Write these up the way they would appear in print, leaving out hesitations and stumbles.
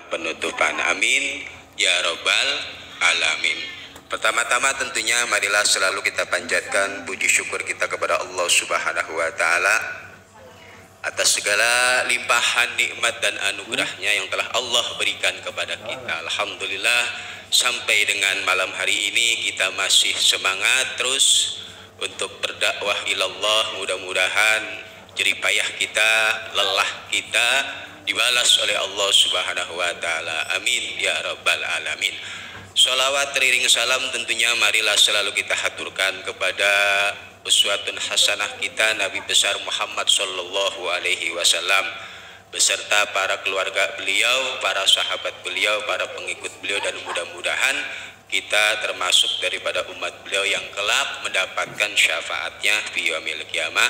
penutupan. Amin ya robbal alamin. Pertama-tama tentunya marilah selalu kita panjatkan puji syukur kita kepada Allah Subhanahu wa taala atas segala limpahan nikmat dan anugerahnya yang telah Allah berikan kepada kita. Alhamdulillah, sampai dengan malam hari ini kita masih semangat terus untuk berdakwah ilallah. Mudah-mudahan jerih payah kita, lelah kita dibalas oleh Allah Subhanahu wa taala. Amin ya rabbal alamin. Sholawat teriring salam tentunya marilah selalu kita haturkan kepada uswatun hasanah kita Nabi besar Muhammad sallallahu alaihi wasallam beserta para keluarga beliau, para sahabat beliau, para pengikut beliau, dan mudah-mudahan kita termasuk daripada umat beliau yang kelak mendapatkan syafaatnya fi yaumil qiyamah.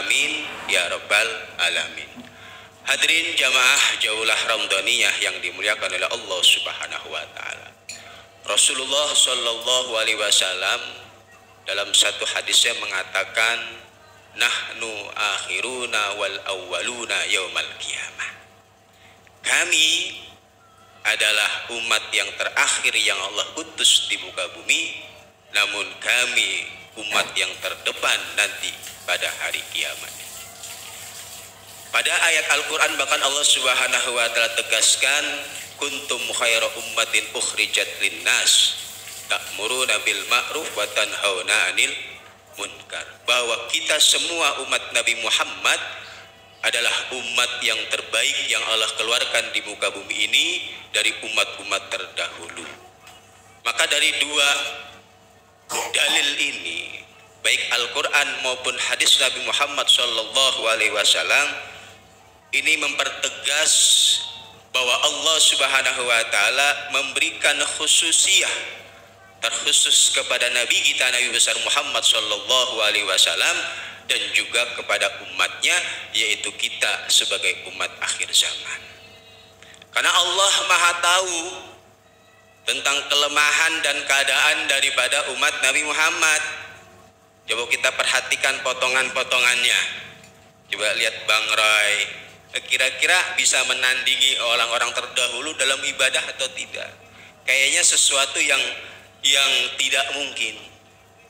Amin ya rabbal alamin. Hadirin jamaah jaulah Ramadaniyah yang dimuliakan oleh Allah Subhanahu wa taala. Rasulullah sallallahu alaihi wasallam dalam satu hadisnya mengatakan, nahnu akhiruna wal awwaluna yaumal qiyamah. Kami adalah umat yang terakhir yang Allah utus di muka bumi, namun kami umat yang terdepan nanti pada hari kiamat. Pada ayat Al-Quran bahkan Allah Subhanahu wa ta'ala tegaskan, kuntum khaira ummatin ukhrijat linnas ta'muruna bil ma'ruf wa tanhauna 'anil munkar. Bahwa kita semua umat Nabi Muhammad adalah umat yang terbaik yang Allah keluarkan di muka bumi ini dari umat-umat terdahulu. Maka dari dua dalil ini, baik Al-Quran maupun hadis Nabi Muhammad sallallahu alaihi wasallam, ini mempertegas bahwa Allah Subhanahu wa taala memberikan khususiyah terkhusus kepada Nabi kita Nabi besar Muhammad sallallahu alaihi wasallam dan juga kepada umatnya, yaitu kita sebagai umat akhir zaman. Karena Allah Maha tahu tentang kelemahan dan keadaan daripada umat Nabi Muhammad. Coba kita perhatikan potongan-potongannya. Coba lihat Bang Roy, kira-kira bisa menandingi orang-orang terdahulu dalam ibadah atau tidak? Kayaknya sesuatu yang tidak mungkin.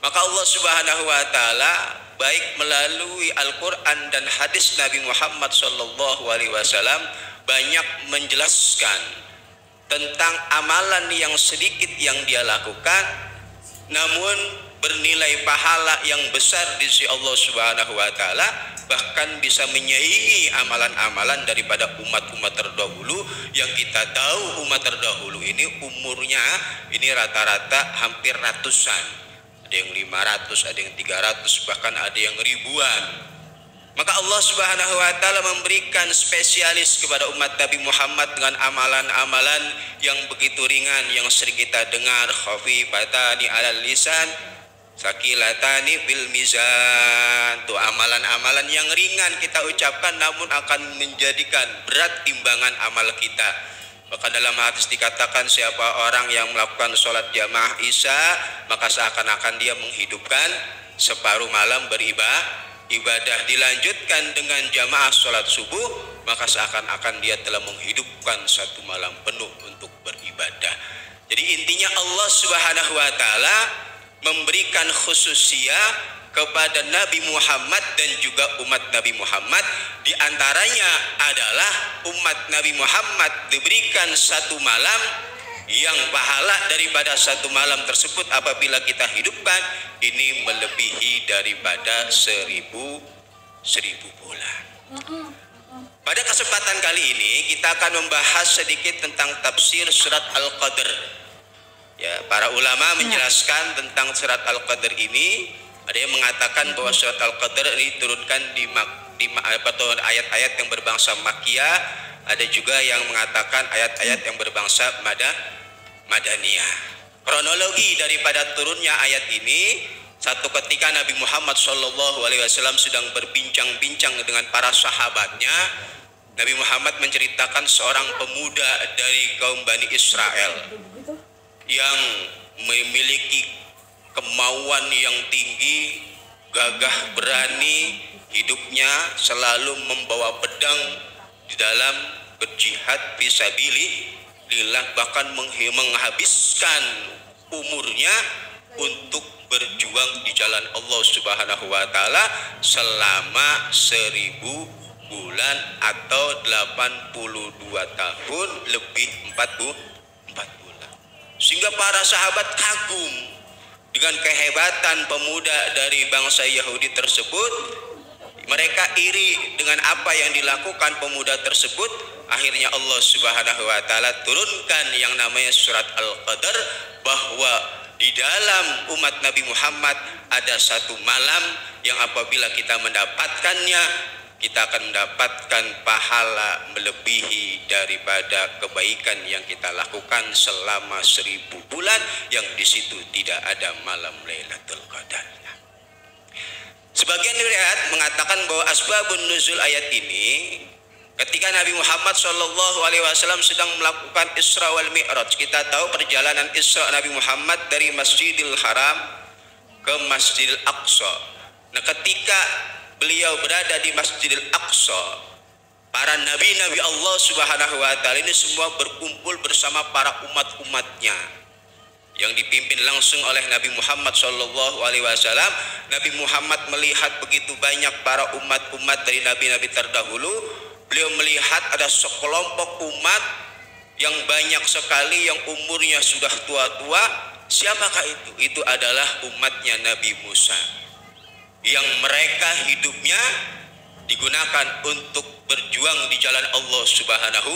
Maka Allah Subhanahu wa taala baik melalui Al-Quran dan hadis Nabi Muhammad sallallahu alaihi wasallam banyak menjelaskan tentang amalan yang sedikit yang dia lakukan namun bernilai pahala yang besar di sisi Allah Subhanahu wa taala, bahkan bisa menyaingi amalan-amalan daripada umat-umat terdahulu yang kita tahu umat terdahulu ini umurnya ini rata-rata hampir ratusan. Ada yang 500, ada yang 300, bahkan ada yang ribuan. Maka Allah Subhanahu wa taala memberikan spesialis kepada umat Nabi Muhammad dengan amalan-amalan yang begitu ringan yang sering kita dengar, khafifatani 'alal lisan, sakilatani fil mizan. Tuh amalan-amalan yang ringan kita ucapkan namun akan menjadikan berat timbangan amal kita. Bahkan dalam hadis dikatakan siapa orang yang melakukan sholat jamaah isya maka seakan-akan dia menghidupkan separuh malam beribadah. Dilanjutkan dengan jamaah sholat subuh maka seakan-akan dia telah menghidupkan satu malam penuh untuk beribadah. Jadi intinya Allah Subhanahu wa taala memberikan khususiyah kepada Nabi Muhammad dan juga umat Nabi Muhammad. Di antaranya adalah umat Nabi Muhammad diberikan satu malam yang pahala daripada satu malam tersebut apabila kita hidupkan ini melebihi daripada 1000 bulan. Pada kesempatan kali ini kita akan membahas sedikit tentang tafsir surat Al-Qadr. Ya, para ulama menjelaskan tentang surat Al-Qadr ini. Ada yang mengatakan bahwa surat Al-Qadr ini diturunkan di ayat-ayat yang berbangsa Makkiyah. Ada juga yang mengatakan ayat-ayat yang berbangsa Madaniyah. Kronologi daripada turunnya ayat ini, satu ketika Nabi Muhammad SAW sedang berbincang-bincang dengan para sahabatnya. Nabi Muhammad menceritakan seorang pemuda dari kaum Bani Israel yang memiliki kemauan yang tinggi, gagah berani, hidupnya selalu membawa pedang di dalam berjihad fisabilillah. lillah, bahkan menghabiskan umurnya untuk berjuang di jalan Allah Subhanahu wa taala selama 1000 bulan atau 82 tahun lebih 4 bulan. Sehingga para sahabat kagum dengan kehebatan pemuda dari bangsa Yahudi tersebut. Mereka iri dengan apa yang dilakukan pemuda tersebut. Akhirnya Allah Subhanahu wa taala turunkan yang namanya surat Al-Qadar, bahwa di dalam umat Nabi Muhammad ada satu malam yang apabila kita mendapatkannya, kita akan mendapatkan pahala melebihi daripada kebaikan yang kita lakukan selama 1000 bulan, yang di situ tidak ada malam Lailatul Qadar. Sebagian riwayat mengatakan bahwa asbabun nuzul ayat ini ketika Nabi Muhammad SAW sedang melakukan Isra wal Mi'raj. Kita tahu perjalanan Isra Nabi Muhammad dari Masjidil Haram ke Masjidil Aqsa. Nah, ketika beliau berada di Masjidil Aqsa, para nabi-nabi Allah Subhanahu wa taala ini semua berkumpul bersama para umat-umatnya yang dipimpin langsung oleh Nabi Muhammad SAW. Nabi Muhammad melihat begitu banyak para umat-umat dari nabi-nabi terdahulu. Beliau melihat ada sekelompok umat yang banyak sekali yang umurnya sudah tua-tua. Siapakah itu? Itu adalah umatnya Nabi Musa, yang mereka hidupnya digunakan untuk berjuang di jalan Allah Subhanahu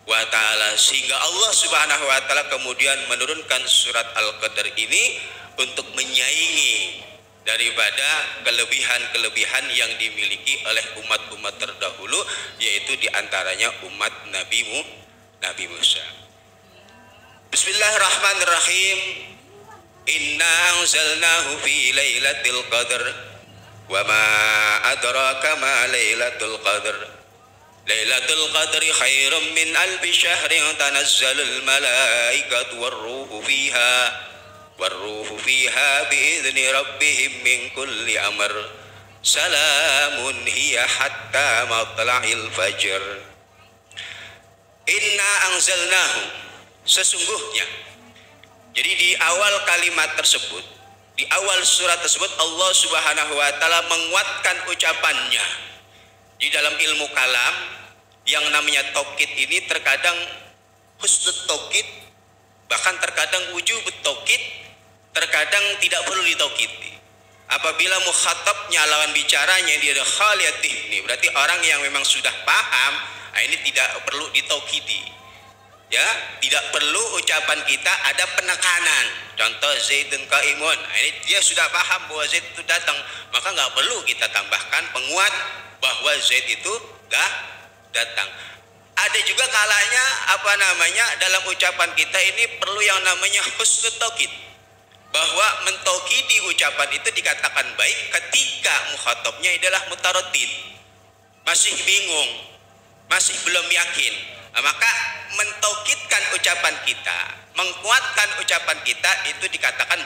wa ta'ala, sehingga Allah Subhanahu wa ta'ala kemudian menurunkan surat Al-Qadar ini untuk menyaingi daripada kelebihan-kelebihan yang dimiliki oleh umat-umat terdahulu, yaitu diantaranya umat Nabi Musa. Bismillahirrahmanirrahim. Inna anzalnahu fi lailatul qadar wa ma adraka ma lailatul qadar. Lailatul qadri khairum min alfi syahrin tanazzalul malaikatu warruhu fiha biizni rabbihim min kulli amr. Salamun hiya hatta matla'il fajr. Inna anzalnahu, sesungguhnya. Jadi di awal kalimat tersebut, di awal surat tersebut, Allah Subhanahu wa taala menguatkan ucapannya. Di dalam ilmu kalam yang namanya taukid ini terkadang husnul taukid, bahkan terkadang wujubut taukid, terkadang tidak perlu ditaukidi. Apabila mukhatabnya, lawan bicaranya dia ada khaliyatih, ini berarti orang yang memang sudah paham. Nah, ini tidak perlu ditaukidi. Ya, tidak perlu ucapan kita ada penekanan. Contoh Zaidun qaimun. Nah, ini dia sudah paham bahwa Zaid itu datang, maka nggak perlu kita tambahkan penguat bahwa Zaid itu datang. Ada juga kalanya dalam ucapan kita ini perlu yang namanya husnul taukid, bahwa mentaukidi ucapan itu dikatakan baik ketika mukhatabnya adalah mutaraddid, masih bingung, masih belum yakin. Maka mentaukidkan ucapan kita, menguatkan ucapan kita itu dikatakan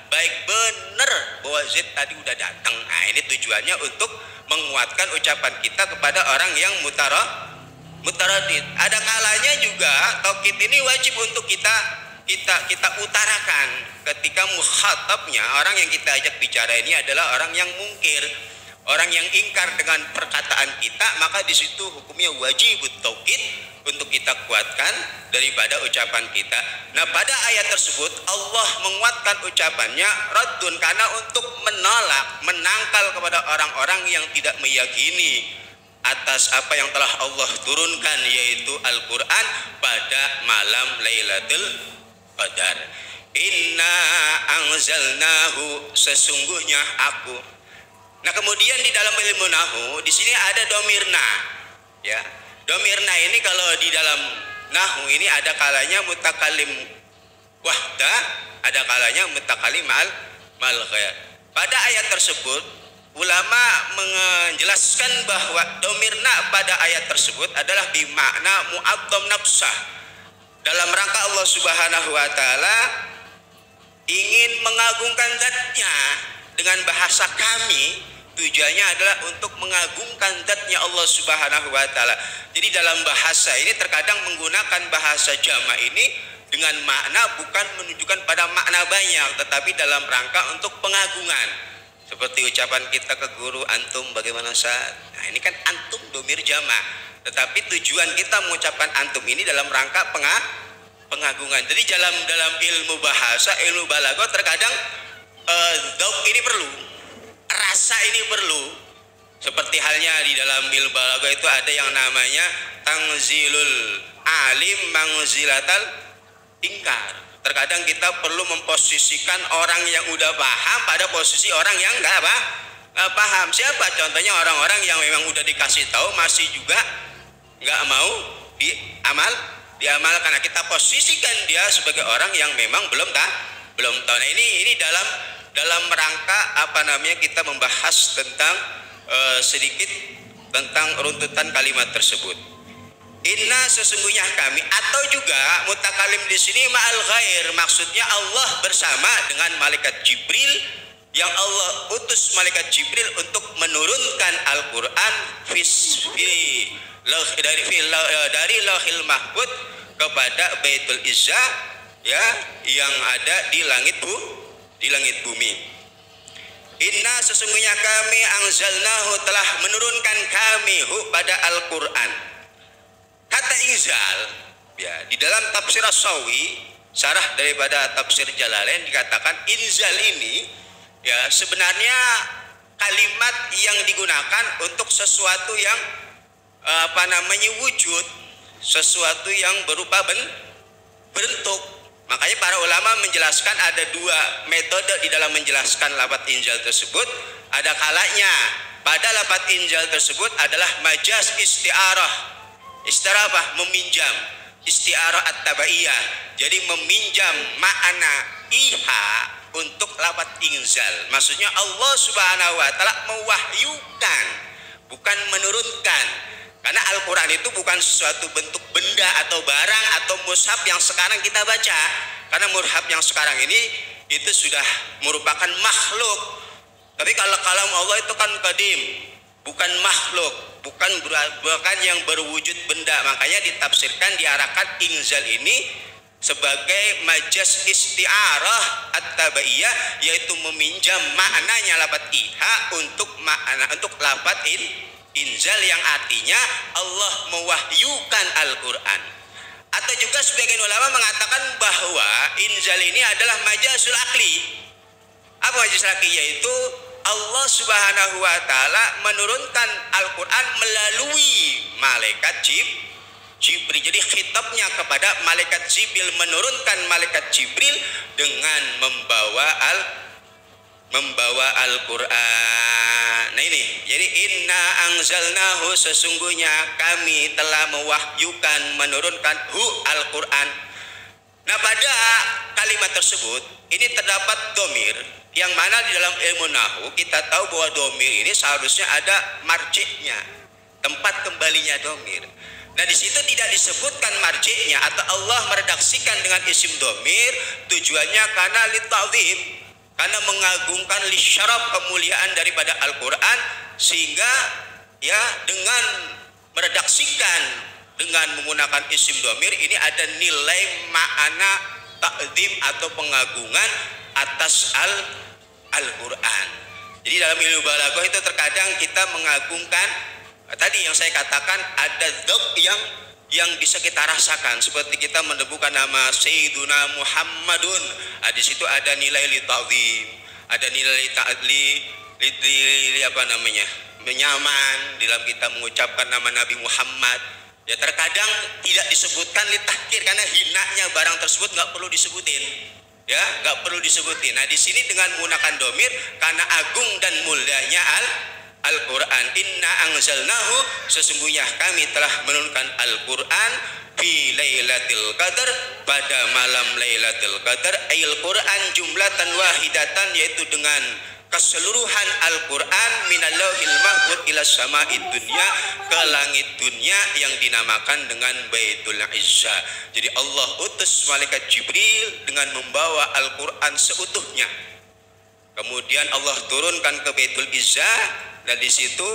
baik, benar bahwa Zaid tadi udah datang. Nah, ini tujuannya untuk menguatkan ucapan kita kepada orang yang mutaradid. Ada kalanya juga taukid ini wajib untuk kita utarakan ketika mukhatabnya, orang yang kita ajak bicara ini adalah orang yang mungkir, orang yang ingkar dengan perkataan kita, maka di situ hukumnya wajib taukid untuk kita kuatkan daripada ucapan kita. Nah, pada ayat tersebut Allah menguatkan ucapannya raddun, karena untuk menolak, menangkal kepada orang-orang yang tidak meyakini atas apa yang telah Allah turunkan, yaitu Al-Quran pada malam Lailatul Qadar. Inna anzalnahu, sesungguhnya aku. Nah, kemudian di dalam ilmu nahu di sini ada domirna, ya. Domirna ini kalau di dalam nahu ini ada kalanya mutakalim wahda, ada kalanya mutakalim mal ghair. Pada ayat tersebut ulama menjelaskan bahwa domirna pada ayat tersebut adalah bimakna mu'azzam nafsah, dalam rangka Allah Subhanahu wa taala ingin mengagungkan zatnya. Dengan bahasa kami, tujuannya adalah untuk mengagungkan zatnya Allah Subhanahu wa taala. Jadi dalam bahasa ini terkadang menggunakan bahasa jamak ini dengan makna bukan menunjukkan pada makna banyak, tetapi dalam rangka untuk pengagungan. Seperti ucapan kita ke guru, antum bagaimana Ustaz? Nah, ini kan antum domir jamak, tetapi tujuan kita mengucapkan antum ini dalam rangka pengagungan. Jadi dalam ilmu bahasa, ilmu balaghah terkadang dzauq ini perlu, rasa ini perlu. Seperti halnya di dalam ilmu balaghah itu ada yang namanya tangzilul alim manzilatal ingkar. Terkadang kita perlu memposisikan orang yang udah paham pada posisi orang yang nggak paham. Siapa contohnya? Orang-orang yang memang udah dikasih tahu masih juga nggak mau diamal karena kita posisikan dia sebagai orang yang memang belum tahu. Nah ini dalam rangka kita membahas tentang sedikit tentang runtutan kalimat tersebut. Inna sesungguhnya kami, atau juga mutakalim di sini ma'al ghair, maksudnya Allah bersama dengan malaikat Jibril yang Allah utus malaikat Jibril untuk menurunkan Al-Qur'an dari Lauhil Mahfuz kepada Baitul Izzah ya yang ada di langit bumi. Inna sesungguhnya kami anzalnahu telah menurunkan kami pada Al-Qur'an. Kata inzal ya di dalam tafsir As-Sawi, syarah daripada tafsir Jalalain, dikatakan inzal ini ya sebenarnya kalimat yang digunakan untuk sesuatu yang wujud, sesuatu yang berupa bentuk. Makanya para ulama menjelaskan ada dua metode di dalam menjelaskan lafaz inzal tersebut. Ada kalanya pada lafaz inzal tersebut adalah majaz isti'arah. Isti'arah apa? Meminjam. Isti'arah at-tabaiyah. Jadi meminjam makna iha untuk lafaz inzal. Maksudnya Allah Subhanahu wa taala mewahyukan, bukan menurunkan. Karena Al-Qur'an itu bukan sesuatu bentuk benda atau barang atau mushaf yang sekarang kita baca. Karena mushaf yang sekarang ini itu sudah merupakan makhluk. Tapi kalau kalam Allah itu kan qadim, bukan makhluk, bukan yang berwujud benda. Makanya ditafsirkan, diarahkan inzal ini sebagai majaz isti'arah at-tabaiyah, yaitu meminjam maknanya lafaz iha untuk lafaz inzal yang artinya Allah mewahyukan Al-Qur'an. Atau juga sebagian ulama mengatakan bahwa inzal ini adalah majazul akli. Apa majazul akli? Yaitu Allah Subhanahu wa taala menurunkan Al-Qur'an melalui malaikat Jibril. Jadi khitabnya kepada malaikat Jibril, menurunkan malaikat Jibril dengan membawa Al-Qur'an. Nah ini, jadi inna anzalnahu sesungguhnya kami telah mewahyukan, menurunkan Al-Qur'an. Nah pada kalimat tersebut ini terdapat domir, yang mana di dalam ilmu nahwu kita tahu bahwa domir ini seharusnya ada marji'nya, tempat kembalinya domir. Nah di situ tidak disebutkan marji'nya atau Allah meredaksikan dengan isim domir, tujuannya karena lita'zim, karena mengagungkan lisyaraf, kemuliaan daripada Al-Qur'an, sehingga ya dengan meredaksikan dengan menggunakan isim domir ini ada nilai makna ta'zim atau pengagungan atas Al-Qur'an. Jadi dalam ilmu balaghah itu terkadang kita mengagungkan, tadi yang saya katakan ada dzauq yang bisa kita rasakan, seperti kita menemukan nama Sayyiduna Muhammadun. Di situ ada nilai li ta'zim, ada nilai menyaman dalam kita mengucapkan nama Nabi Muhammad. Ya terkadang tidak disebutkan li tahkir karena hinanya barang tersebut nggak perlu disebutin. Ya, nggak perlu disebutin. Nah, di sini dengan menggunakan domir karena agung dan mulianya Al-Qur'an. Inna anzalnahu sesungguhnya kami telah menurunkan Al-Qur'an fi lailatul qadar pada malam lailatul qadar. Al-Qur'an jumlatan wahidatan, yaitu dengan keseluruhan Al-Qur'an minal lauhil mahfuz ila sama'id dunya, ke langit dunia yang dinamakan dengan Baitul Izzah. Jadi Allah utus malaikat Jibril dengan membawa Al-Qur'an seutuhnya. Kemudian Allah turunkan ke Baitul Izzah dan di situ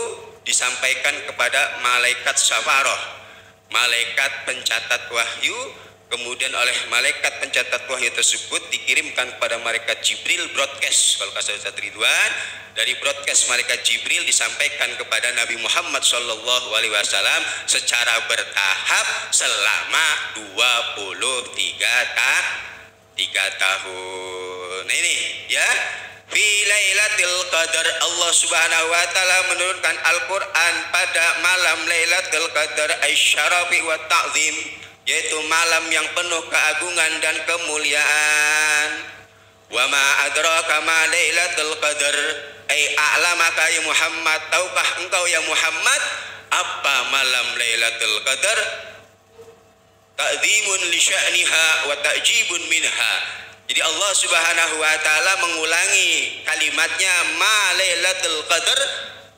disampaikan kepada malaikat syafaroh, malaikat pencatat wahyu. Kemudian oleh malaikat pencatat wahyu tersebut dikirimkan kepada malaikat Jibril broadcast, kalau kata Ustaz Ridwan, dari broadcast malaikat Jibril disampaikan kepada Nabi Muhammad SAW secara bertahap selama 3 tahun. Nah ini ya, fi Lailatul Qadar, Allah Subhanahu wa taala menurunkan Al-Qur'an pada malam Lailatul Qadar asy-syarafi wa ta'zim, yaitu malam yang penuh keagungan dan kemuliaan. Wa ma adraka ma Lailatul Qadar, ai a'lamaka ya Muhammad, tahukah engkau ya Muhammad apa malam Lailatul Qadar? Ta'zimun li sya'niha wa ta'jibun minha. Jadi Allah Subhanahu wa taala mengulangi kalimatnya ma Lailatul Qadar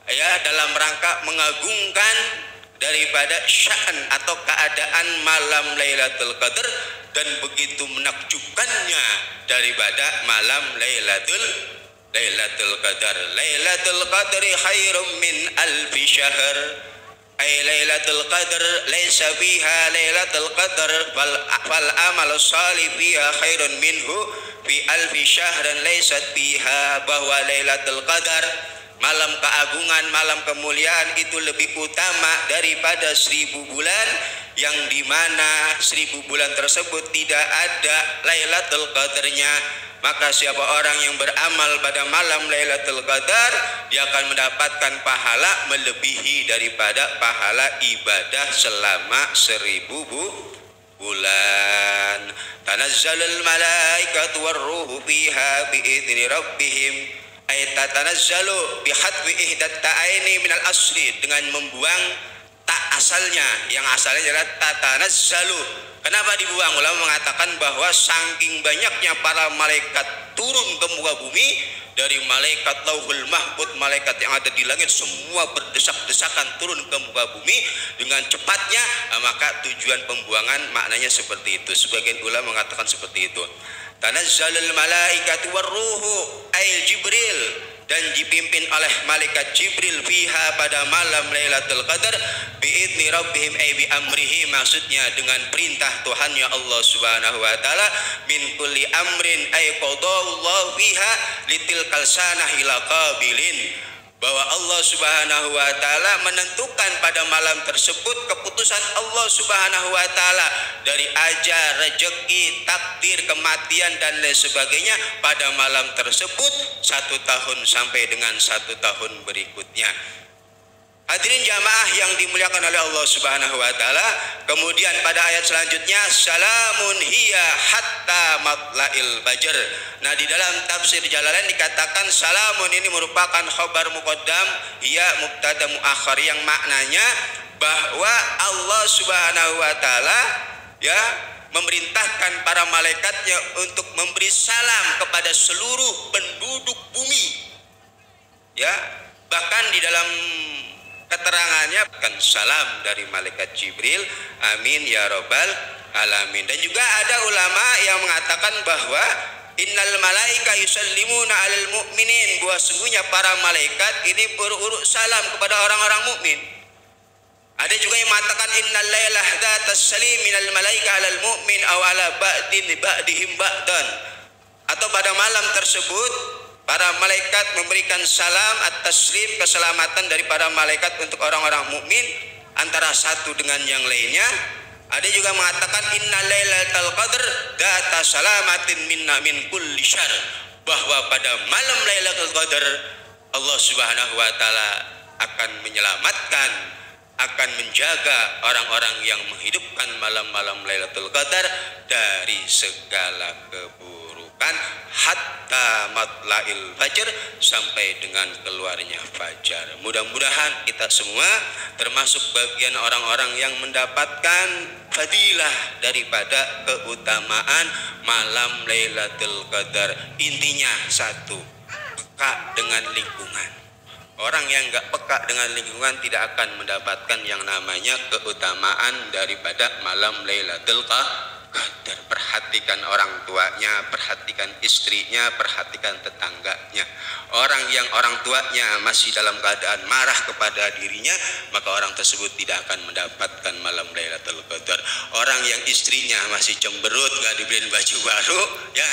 ya, dalam rangka mengagungkan daripada sya'an atau keadaan malam Lailatul Qadar dan begitu menakjubkannya daripada malam Lailatul Qadar. Lailatul Qadri khairum min alfi syahr. Ay Lailatul Qadar laisa fiha Lailatul Qadar fal amal salih fiha khairun minhu fi alfi syahrin laisat fiha, bahwa Lailatul Qadar, malam keagungan, malam kemuliaan itu lebih utama daripada 1000 bulan, yang dimana 1000 bulan tersebut tidak ada Lailatul Qadarnya. Maka siapa orang yang beramal pada malam Lailatul Qadar, dia akan mendapatkan pahala melebihi daripada pahala ibadah selama 1000 bulan. Tanazzalul malaikatu warruhu fiha biidzni rabbihim, ay tatanazzalu bihadwi ihdat ta'aini minal asli, dengan membuang tak asalnya, yang asalnya adalah tatanazzalu. Kenapa dibuang? Ulama mengatakan bahwa saking banyaknya para malaikat turun ke muka bumi, dari malaikat Lauhul Mahfuz, malaikat yang ada di langit semua berdesak-desakan turun ke muka bumi dengan cepatnya, maka tujuan pembuangan maknanya seperti itu. Sebagian ulama mengatakan seperti itu. Tanazzalul malaikatu warruhu ay Jibril, dan dipimpin oleh malaikat Jibril fiha pada malam Lailatul Qadar biidzni rabbihim ay bi amrihi, maksudnya dengan perintah Tuhannya Allah Subhanahu wa taala, min kulli amrin ay qadallahu fiha litilkal sanah ila qabilin, bahwa Allah Subhanahu wa taala menentukan pada malam tersebut keputusan Allah Subhanahu wa taala dari ajal, rezeki, takdir, kematian dan lain sebagainya pada malam tersebut 1 tahun sampai dengan 1 tahun berikutnya. Hadirin jamaah yang dimuliakan oleh Allah Subhanahu wa taala, kemudian pada ayat selanjutnya salamun hiya hatta matla'il fajr. Nah, di dalam tafsir Jalalain dikatakan salamun ini merupakan khabar muqaddam, hiya mubtada muakhar, yang maknanya bahwa Allah Subhanahu wa taala ya memerintahkan para malaikatnya untuk memberi salam kepada seluruh penduduk bumi. Ya, bahkan di dalam keterangannya kan salam dari malaikat Jibril, amin ya rabbal alamin. Dan juga ada ulama yang mengatakan bahwa innal malaika yusallimuna alal mu'minin, bahwa sungguhnya para malaikat ini berurut salam kepada orang-orang mukmin. Ada juga yang mengatakan innal lailah dzatas salim minal malaika alal mu'min aw ala ba'dihim ba'dan, atau pada malam tersebut para malaikat memberikan salam at-taslim, keselamatan dari para malaikat untuk orang-orang mukmin antara satu dengan yang lainnya. Ada juga mengatakan inna lailatul qadr data salamatin minna min kulli syarr, bahwa pada malam Lailatul Qadar Allah Subhanahu wa taala akan menyelamatkan, akan menjaga orang-orang yang menghidupkan malam-malam Lailatul Qadar dari segala keburukan hatta matla'il fajr, sampai dengan keluarnya fajar. Mudah-mudahan kita semua termasuk bagian orang-orang yang mendapatkan fadilah daripada keutamaan malam Lailatul Qadar. Intinya satu, peka dengan lingkungan. Orang yang enggak peka dengan lingkungan tidak akan mendapatkan yang namanya keutamaan daripada malam Lailatul Qadar. Perhatikan orang tuanya, perhatikan istrinya, perhatikan tetangganya. Orang yang orang tuanya masih dalam keadaan marah kepada dirinya, maka orang tersebut tidak akan mendapatkan malam Lailatul Qadar. Orang yang istrinya masih cemberut, gak dibeliin baju baru, ya